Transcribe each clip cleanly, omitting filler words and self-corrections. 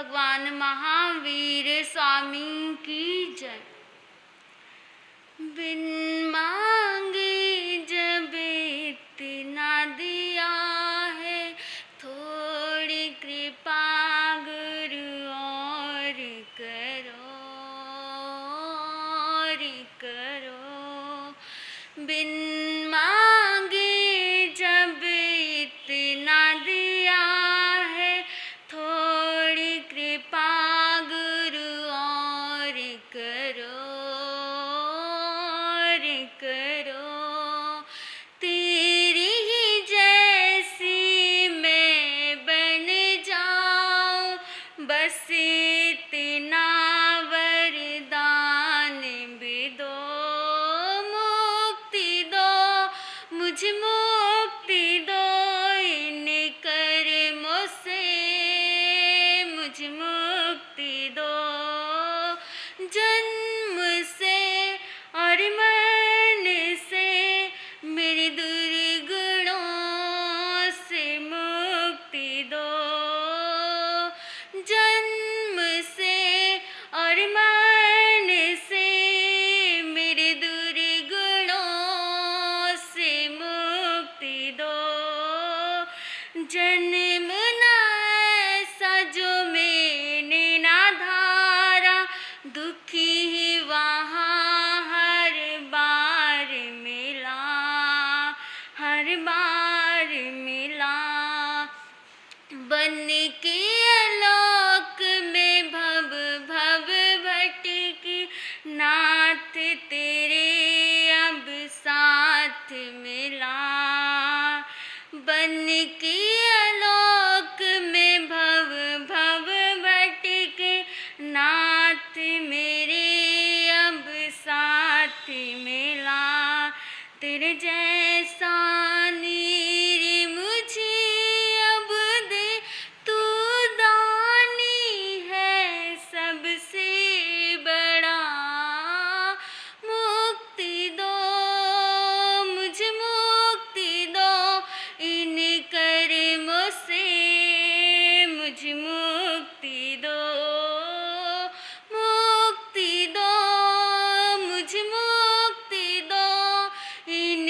भगवान महावीर स्वामी की जय। बिन मांगे जब इतना दिया है, थोड़ी कृपा गुरु और करो, और करो। बिन मांगे जब इतना दिया है, थोड़ी कृपा गुरु और करो, और करो। तेरी ही जैसी मैं बन जाऊं, बस इतना वरदान भी दो। मुक्ति दो, मुझे मुक्ति दो इन कर्मों से, मुझे मुक्ति दो। जन्म से और मरण से, मेरे दुर्गुणों से मुक्ति दो। जन्म से और मरण से, मेरे दुर्गुणों से मुक्ति दो। जन्म ना ऐसा जो मैंने ना धारा, दुखी ही वहाँ हर बार मिला, हर बार मिला। बन के आलोक में भव भव भटकी, नाथ तेरे अब साथ मिला। बन के आलोक में भव भव भटकी, नाथ मेरे अब साथ मिला। तेरे जैसा नीर मुझे अब दे, तू दानी है सबसे बड़ा। मुक्ति दो, मुझे मुक्ति दो इन कर्मों से, मुझे मुक्ति दो। मुक्ति दो, मुझे मुक्ति दो इन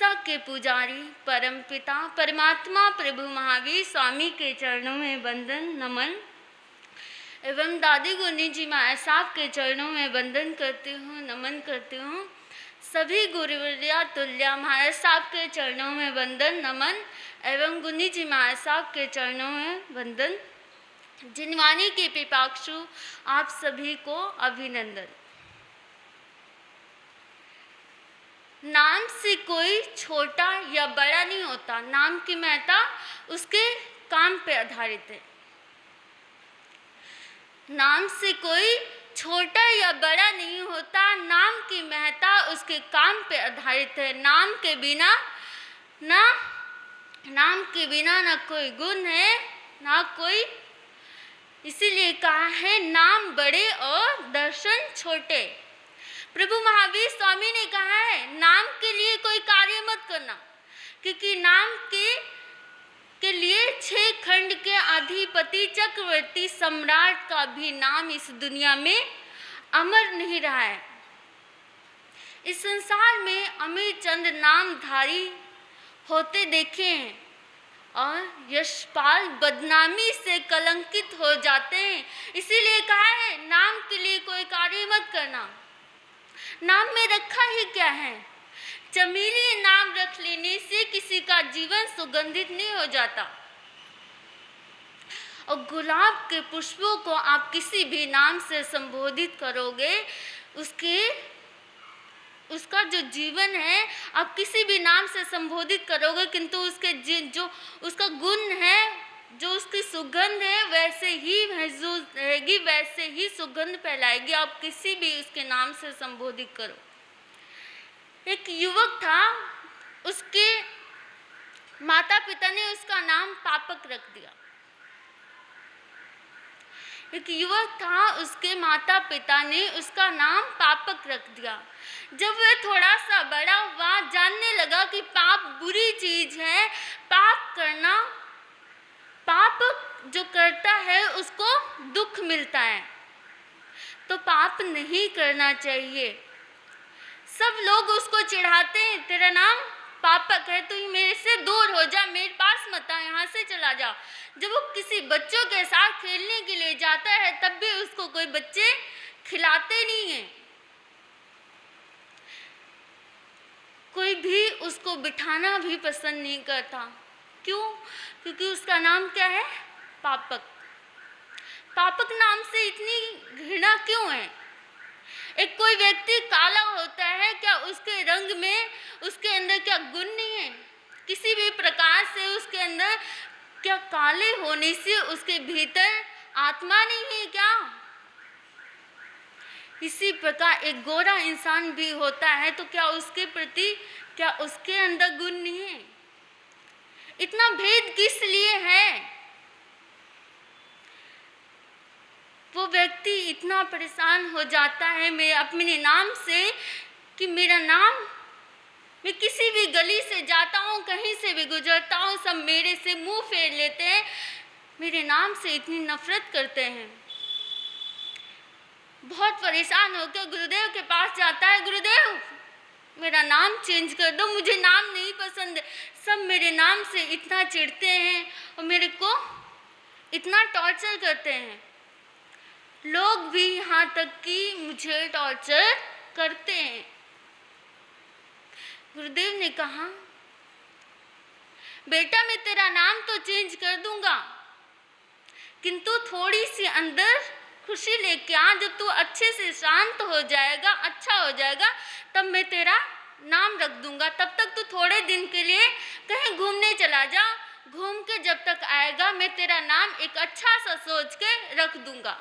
हमेशा के पुजारी परम पिता परमात्मा प्रभु महावीर स्वामी के चरणों में वंदन नमन एवं दादी गुनी जी माया साहब के चरणों में वंदन करती हूँ, नमन करती हूँ। सभी गुरुवर्या तुल्या महाराज साहब के चरणों में वंदन नमन एवं गुनी जी महाराज साहब के चरणों में वंदन। जिनवानी के पिपाक्षु आप सभी को अभिनंदन। नाम से कोई छोटा या बड़ा नहीं होता, नाम की महत्ता उसके काम पे आधारित है। नाम से कोई छोटा या बड़ा नहीं होता, नाम की महत्ता उसके काम पे आधारित है। नाम के बिना ना कोई गुण है ना कोई, इसीलिए कहा है नाम बड़े और दर्शन छोटे। प्रभु महावीर स्वामी ने कहा है नाम के लिए कोई कार्य मत करना, क्योंकि नाम के लिए 6 खंड के अधिपति चक्रवर्ती सम्राट का भी नाम इस दुनिया में अमर नहीं रहा है। इस संसार में अमीर चंद नामधारी होते देखे हैं और यशपाल बदनामी से कलंकित हो जाते हैं। इसीलिए कहा है नाम के लिए कोई कार्य मत करना। नाम में रखा ही क्या है? चमेली नाम रख लेने से किसी का जीवन सुगंधित नहीं हो जाता, और गुलाब के पुष्पों को आप किसी भी नाम से संबोधित करोगे, उसका जो जीवन है आप किसी भी नाम से संबोधित करोगे, किंतु उसके जो उसका गुण है, जो उसकी सुगंध है वैसे ही महसूस रहेगी, वैसे ही सुगंध फैलाएगी। आप किसी भी उसके नाम से संबोधित करो। एक युवक था, उसके माता पिता ने उसका नाम पापक रख दिया। एक युवक था, उसके माता पिता ने उसका नाम पापक रख दिया। जब वह थोड़ा सा बड़ा हुआ, जानने लगा कि पाप बुरी चीज है, पाप जो करता है उसको दुख मिलता है, तो पाप नहीं करना चाहिए। सब लोग उसको चिढ़ाते हैं, तेरा नाम पापक है, तू मेरे से दूर हो जा, मेरे पास मत आ, यहाँ से चला जा। जब वो किसी बच्चों के साथ खेलने के लिए जाता है तब भी उसको कोई बच्चे खिलाते नहीं हैं। कोई भी उसको बिठाना भी पसंद नहीं करता। क्यों? क्योंकि उसका नाम क्या है? पापक। पापक नाम से इतनी घृणा क्यों है? एक कोई व्यक्ति काला होता है, क्या उसके रंग में, उसके अंदर क्या गुण नहीं है? किसी भी प्रकार से उसके अंदर क्या काले होने से उसके भीतर आत्मा नहीं है क्या? इसी प्रकार एक गोरा इंसान भी होता है, तो क्या उसके प्रति, क्या उसके अंदर गुण नहीं है? इतना भेद किस लिए है? वो व्यक्ति इतना परेशान हो जाता है मैं अपने नाम से, कि मेरा नाम, मैं किसी भी गली से जाता हूँ, कहीं से भी गुजरता हूँ, सब मेरे से मुंह फेर लेते हैं, मेरे नाम से इतनी नफरत करते हैं। बहुत परेशान होकर गुरुदेव के पास जाता है, गुरुदेव मेरा नाम चेंज कर दो, मुझे नाम नहीं पसंद। सब मेरे नाम से इतना चिढ़ते हैं और मेरे को इतना टॉर्चर करते हैं। लोग भी यहाँ तक कि मुझे टॉर्चर करते हैं। गुरुदेव ने कहा, बेटा मैं तेरा नाम तो चेंज कर दूंगा, किंतु थोड़ी सी अंदर खुशी लेके आ। जब तू अच्छे से शांत हो जाएगा, अच्छा हो जाएगा, तब मैं तेरा नाम रख दूंगा। तब तक तू थोड़े दिन के लिए कहीं घूमने चला जा, घूम के जब तक आएगा मैं तेरा नाम एक अच्छा सा सोच के रख दूंगा।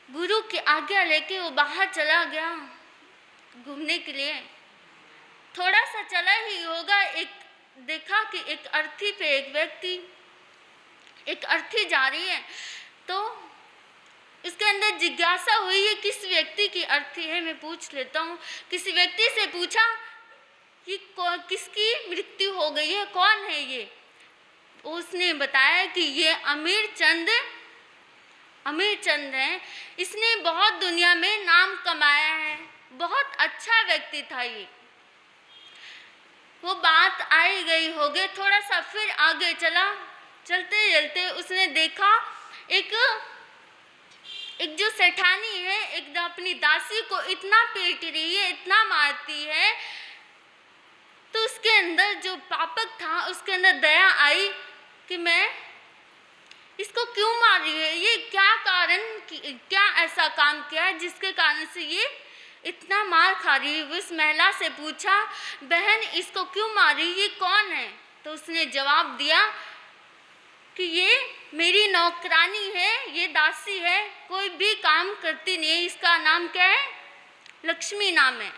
गुरु की आज्ञा लेके वो बाहर चला गया घूमने के लिए। थोड़ा सा चला ही होगा, एक देखा कि एक अर्थी पे एक अर्थी जा रही है, तो इसके अंदर जिज्ञासा हुई है किस व्यक्ति की अर्थी है, मैं पूछ लेता हूँ। किसी व्यक्ति से पूछा कि किसकी मृत्यु हो गई है, कौन है ये? उसने बताया कि ये अमीर चंद है। इसने बहुत दुनिया में नाम कमाया है, बहुत अच्छा व्यक्ति था ये। वो बात आई गई हो गई। थोड़ा सा फिर आगे चला, चलते चलते उसने देखा एक जो सेठानी है एक अपनी दासी को इतना पीट रही है, इतना मारती है। तो उसके अंदर जो पापक था उसके अंदर दया आई कि मैं इसको क्यों मार रही है, ये क्या कारण, क्या ऐसा काम किया है जिसके कारण से ये इतना मार खा रही है। उस महिला से पूछा, बहन इसको क्यों मार रही, ये कौन है? तो उसने जवाब दिया कि ये मेरी नौकरानी है, ये दासी है, कोई भी काम करती नहीं है। इसका नाम क्या है? लक्ष्मी नाम है।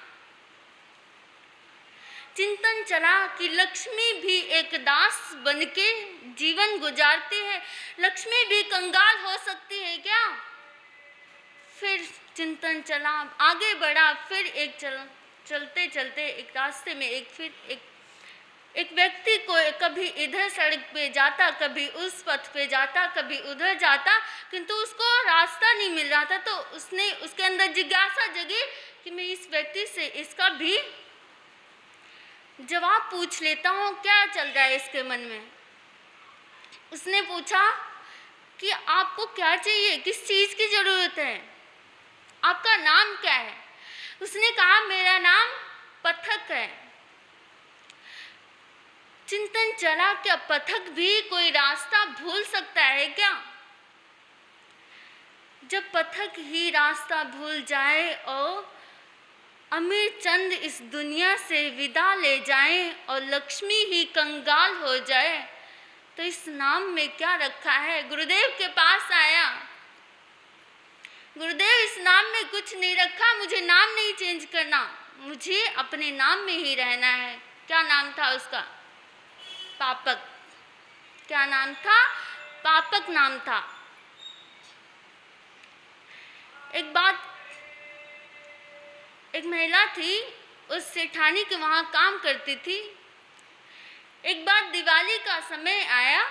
चिंतन चला कि लक्ष्मी भी एक दास बनके जीवन गुजारती है, लक्ष्मी भी कंगाल हो सकती है क्या? फिर चिंतन चला, आगे बढ़ा। फिर चलते चलते एक रास्ते में एक व्यक्ति को कभी इधर सड़क पे जाता, कभी उस पथ पे जाता, कभी उधर जाता, किंतु उसको रास्ता नहीं मिल रहा था। तो उसने उसके अंदर जिज्ञासा जगी कि मैं इस व्यक्ति से इसका भी जवाब पूछ लेता हूँ, क्या चल रहा है इसके मन में। उसने पूछा कि आपको क्या चाहिए, किस चीज़ की ज़रूरत है, आपका नाम क्या है? उसने कहा मेरा नाम पथक है। चिंतन चला, क्या पथक भी कोई रास्ता भूल सकता है क्या? जब पथक ही रास्ता भूल जाए और अमीर चंद इस दुनिया से विदा ले जाएं और लक्ष्मी ही कंगाल हो जाए, तो इस नाम में क्या रखा है? गुरुदेव के पास आया, गुरुदेव इस नाम में कुछ नहीं रखा, मुझे नाम नहीं चेंज करना, मुझे अपने नाम में ही रहना है। क्या नाम था उसका? पापक। क्या नाम था? पापक नाम था। एक महिला थी, उस सेठानी के वहाँ काम करती थी। एक बार दिवाली का समय आया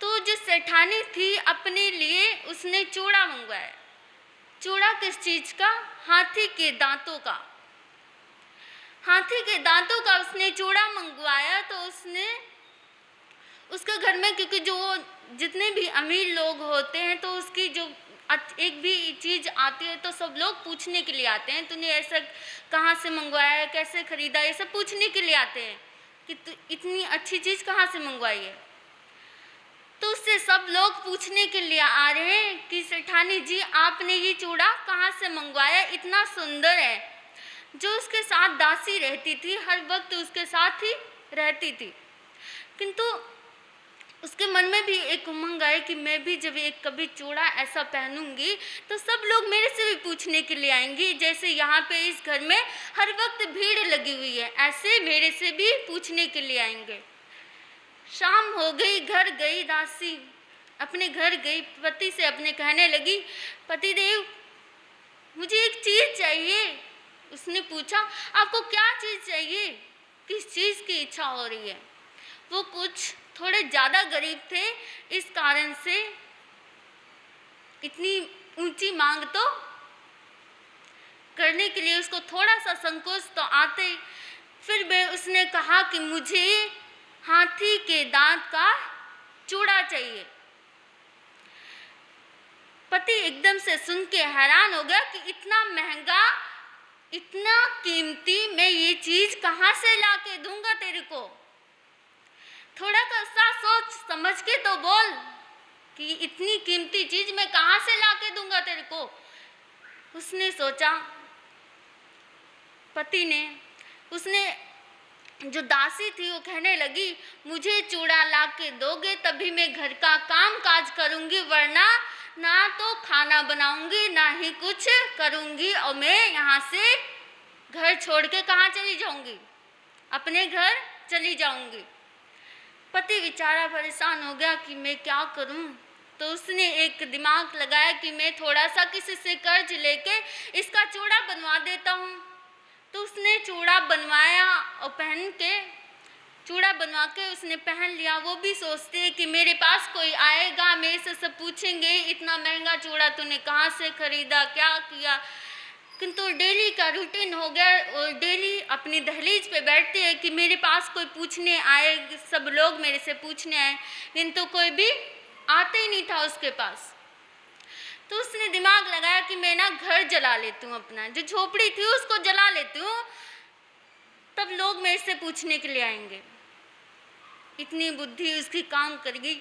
तो जो सेठानी थी अपने लिए उसने चूड़ा मंगवाया। चूड़ा किस चीज़ का? हाथी के दांतों का। हाथी के दांतों का उसने चूड़ा मंगवाया। तो उसके घर में, क्योंकि जो जितने भी अमीर लोग होते हैं तो उसकी जो एक भी चीज़ आती है तो सब लोग पूछने के लिए आते हैं, तूने ऐसा कहाँ से मंगवाया है, कैसे खरीदा, ये सब पूछने के लिए आते हैं कि तू इतनी अच्छी चीज़ कहाँ से मंगवाई है। तो उससे सब लोग पूछने के लिए आ रहे हैं कि सेठानी जी आपने ये चूड़ा कहाँ से मंगवाया, इतना सुंदर है। जो उसके साथ दासी रहती थी हर वक्त उसके साथ ही रहती थी, किंतु उसके मन में भी एक उमंग आए कि मैं भी जब एक कभी चूड़ा ऐसा पहनूंगी तो सब लोग मेरे से भी पूछने के लिए आएंगे। जैसे यहाँ पे इस घर में हर वक्त भीड़ लगी हुई है, ऐसे मेरे से भी पूछने के लिए आएंगे। शाम हो गई, घर गई दासी, अपने घर गई, पति से अपने कहने लगी, पतिदेव मुझे एक चीज़ चाहिए। उसने पूछा आपको क्या चीज़ चाहिए, किस चीज़ की इच्छा हो रही है? वो कुछ थोड़े ज़्यादा गरीब थे, इस कारण से इतनी ऊंची मांग तो करने के लिए उसको थोड़ा सा संकोच तो आते। फिर भी उसने कहा कि मुझे हाथी के दांत का चूड़ा चाहिए। पति एकदम से सुन के हैरान हो गया कि इतना महंगा, इतना कीमती, मैं ये चीज़ कहाँ से ला के दूंगा तेरे को? थोड़ा सा सोच समझ के तो बोल कि इतनी कीमती चीज मैं कहाँ से ला के दूंगा तेरे को। उसने सोचा, पति ने, उसने जो दासी थी वो कहने लगी मुझे चूड़ा ला के दोगे तभी मैं घर का काम काज करूंगी, वरना ना तो खाना बनाऊंगी ना ही कुछ करूंगी और मैं यहाँ से घर छोड़ के कहाँ चली जाऊंगी? अपने घर चली जाऊंगी। पति बेचारा परेशान हो गया कि मैं क्या करूं। तो उसने एक दिमाग लगाया कि मैं थोड़ा सा किसी से कर्ज लेके इसका चूड़ा बनवा देता हूं। तो उसने चूड़ा बनवाया और चूड़ा बनवा के उसने पहन लिया। वो भी सोचते हैं कि मेरे पास कोई आएगा, मेरे से सब पूछेंगे इतना महंगा चूड़ा तूने कहाँ से खरीदा, क्या किया। किंतु डेली का रूटीन हो गया और डेली अपनी दहलीज पे बैठते हैं कि मेरे पास कोई पूछने आए, सब लोग मेरे से पूछने आए, किंतु कोई भी आते ही नहीं था उसके पास। तो उसने दिमाग लगाया कि मैं ना घर जला लेती हूँ, अपना जो झोपड़ी थी उसको जला लेती हूँ, तब लोग मेरे से पूछने के लिए आएंगे। इतनी बुद्धि उसकी काम कर गई,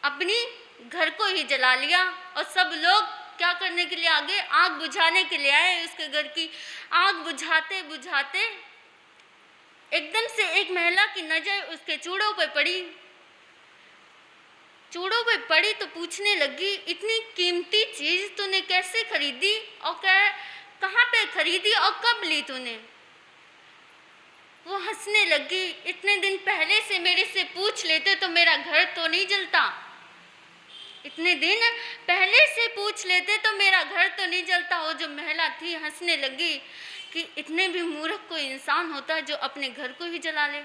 अपनी घर को ही जला लिया। और सब लोग क्या करने के लिए आगे, आग बुझाने के लिए आए। उसके घर की आग बुझाते बुझाते एकदम से एक महिला की नज़र उसके चूड़ों पे पड़ी। चूड़ों पे पड़ी तो पूछने लगी, इतनी कीमती चीज़ तूने कैसे खरीदी और कहाँ पे खरीदी और कब ली तूने? वो हंसने लगी, इतने दिन पहले से मेरे से पूछ लेते तो मेरा घर तो नहीं जलता। इतने दिन पहले से पूछ लेते तो मेरा घर तो नहीं जलता। वो जो महिला थी हंसने लगी कि इतने भी मूर्ख कोई इंसान होता है जो अपने घर को ही जला ले।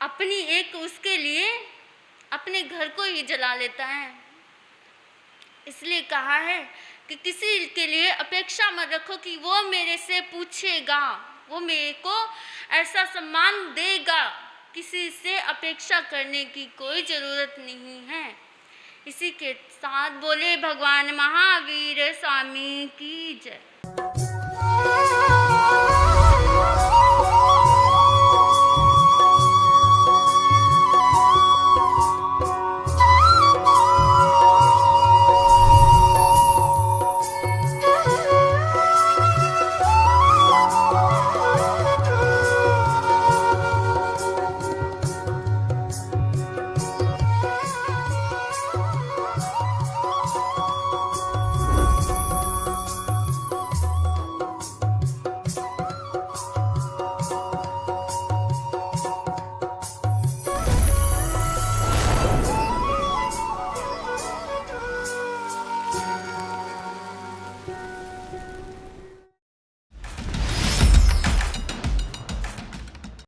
अपनी एक उसके लिए अपने घर को ही जला लेता है। इसलिए कहा है कि किसी के लिए अपेक्षा मत रखो कि वो मेरे से पूछेगा, वो मेरे को ऐसा सम्मान देगा। किसी से अपेक्षा करने की कोई ज़रूरत नहीं है। इसी के साथ बोले भगवान महावीर स्वामी की जय।